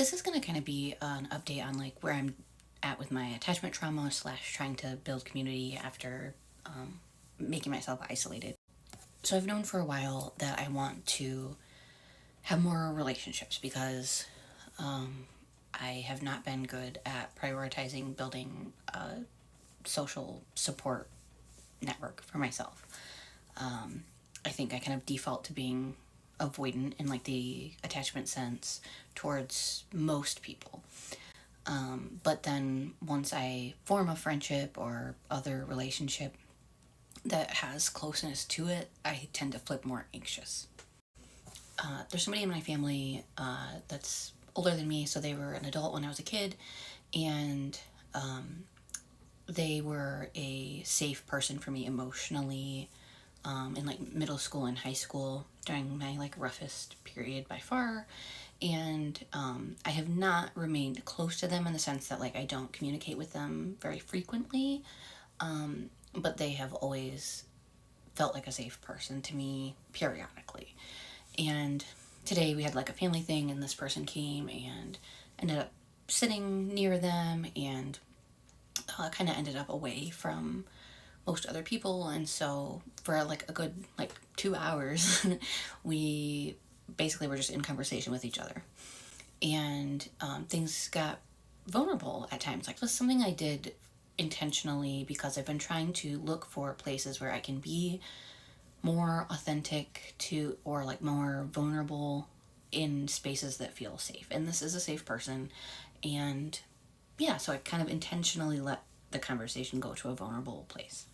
This is going to kind of be an update on like where I'm at with my attachment trauma slash trying to build community after making myself isolated. So I've known for a while that I want to have more relationships because I have not been good at prioritizing building a social support network for myself. I think I kind of default to being avoidant in like the attachment sense towards most people. But then once I form a friendship or other relationship that has closeness to it, I tend to flip more anxious. There's somebody in my family that's older than me, so they were an adult when I was a kid, and they were a safe person for me emotionally in like middle school and high school during my like roughest period by far. And I have not remained close to them in the sense that like I don't communicate with them very frequently, but they have always felt like a safe person to me periodically. And today we had like a family thing, and this person came and ended up sitting near them and kind of ended up away from most other people. And so for like a good like 2 hours we basically were just in conversation with each other, and things got vulnerable at times. Like this is something I did intentionally because I've been trying to look for places where I can be more authentic to, or like more vulnerable in spaces that feel safe, and this is a safe person. And yeah, so I kind of intentionally let the conversation go to a vulnerable place,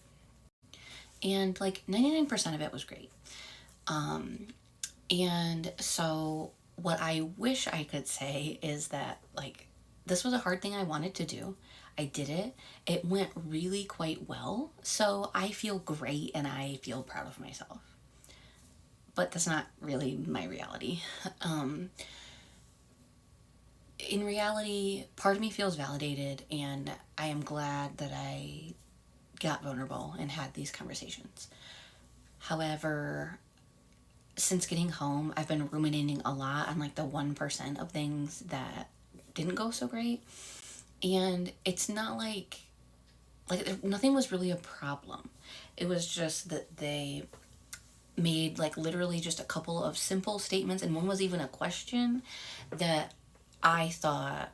and like 99% of it was great. And so what I wish I could say is that like this was a hard thing I wanted to do. I did it. It went really quite well. So I feel great and I feel proud of myself. But that's not really my reality. In reality, part of me feels validated, and I am glad that I got vulnerable and had these conversations. However, since getting home, I've been ruminating a lot on like the 1% of things that didn't go so great. And it's not like nothing was really a problem. It was just that they made like literally just a couple of simple statements, and one was even a question that I thought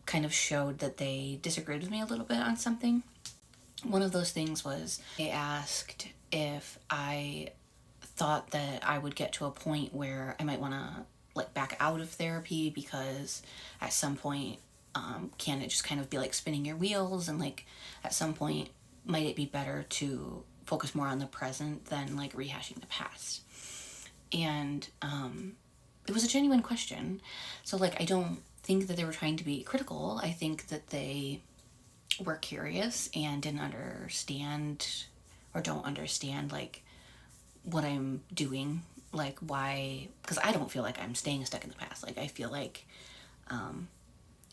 kind of showed that they disagreed with me a little bit on something. One of those things was they asked if I thought that I would get to a point where I might want to like back out of therapy, because at some point can it just kind of be like spinning your wheels, and like at some point might it be better to focus more on the present than like rehashing the past. And it was a genuine question. So like I don't think that they were trying to be critical. I think that they were curious and didn't understand or don't understand like what I'm doing, like why, because I don't feel like I'm staying stuck in the past. Like I feel like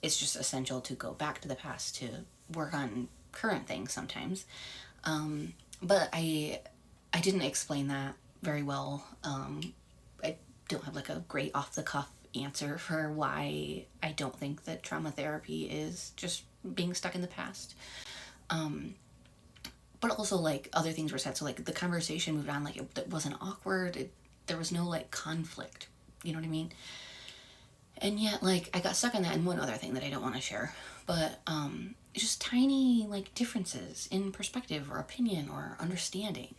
it's just essential to go back to the past to work on current things sometimes. But I didn't explain that very well. I don't have like a great off the cuff answer for why I don't think that trauma therapy is just being stuck in the past. But also like other things were said, so like the conversation moved on, like it wasn't awkward. There was no like conflict, you know what I mean? And yet like I got stuck on that. And one other thing that I don't want to share, but just tiny like differences in perspective or opinion or understanding,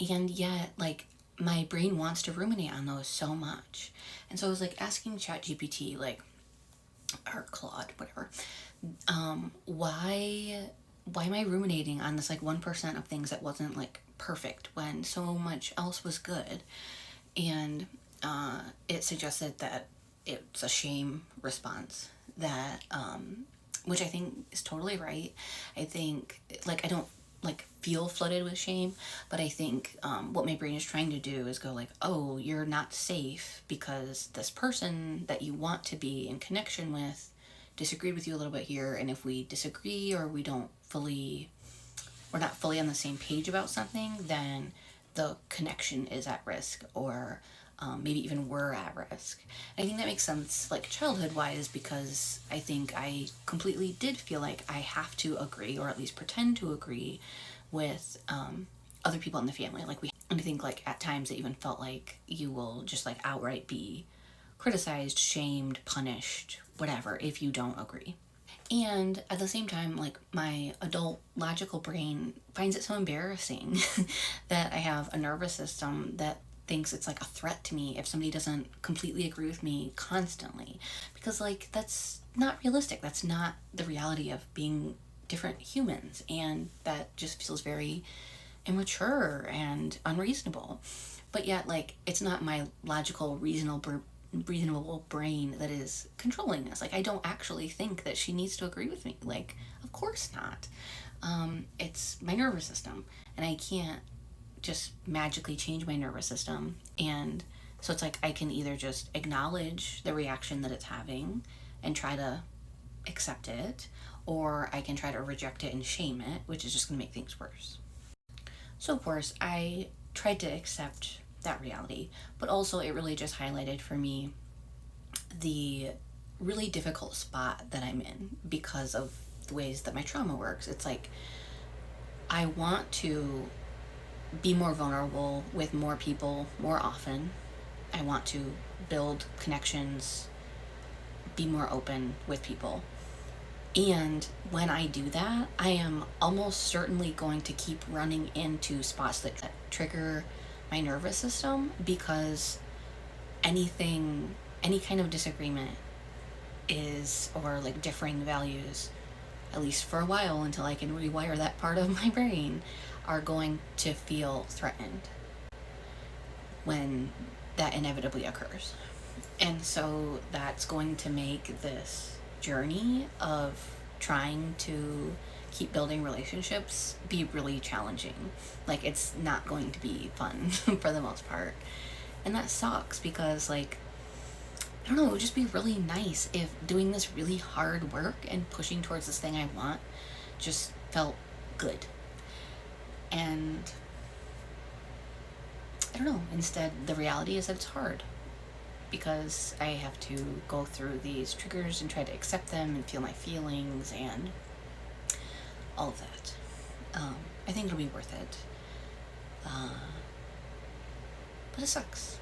and yet like my brain wants to ruminate on those so much. And so I was like asking ChatGPT, like, or Claude, whatever, why am I ruminating on this like 1% of things that wasn't like perfect when so much else was good? And it suggested that it's a shame response, that which I think is totally right. I think like I don't like feel flooded with shame, but I think what my brain is trying to do is go like, oh, you're not safe because this person that you want to be in connection with disagreed with you a little bit here, and if we disagree or we're not fully on the same page about something, then the connection is at risk, or maybe even were at risk. I think that makes sense, like childhood wise, because I think I completely did feel like I have to agree, or at least pretend to agree, with other people in the family. Like and I think like at times it even felt like you will just like outright be criticized, shamed, punished, whatever, if you don't agree. And at the same time, like my adult logical brain finds it so embarrassing that I have a nervous system that thinks it's like a threat to me if somebody doesn't completely agree with me constantly. Because, like, that's not realistic. That's not the reality of being different humans. And that just feels very immature and unreasonable. But yet, like, it's not my logical, reasonable brain that is controlling this. Like, I don't actually think that she needs to agree with me. Like, of course not. It's my nervous system, and I can't just magically change my nervous system. And so it's like I can either just acknowledge the reaction that it's having and try to accept it, or I can try to reject it and shame it, which is just going to make things worse. So, of course, I tried to accept that reality, but also it really just highlighted for me the really difficult spot that I'm in because of the ways that my trauma works. It's like I want to be more vulnerable with more people more often. I want to build connections, be more open with people. And when I do that, I am almost certainly going to keep running into spots that trigger my nervous system, because anything, any kind of disagreement is, or like differing values, at least for a while until I can rewire that part of my brain, are going to feel threatened when that inevitably occurs. And so that's going to make this journey of trying to keep building relationships be really challenging. Like, it's not going to be fun for the most part. And that sucks because, like, I don't know, it would just be really nice if doing this really hard work and pushing towards this thing I want just felt good. And I don't know, instead, the reality is that it's hard because I have to go through these triggers and try to accept them and feel my feelings and all of that. I think it'll be worth it. But it sucks.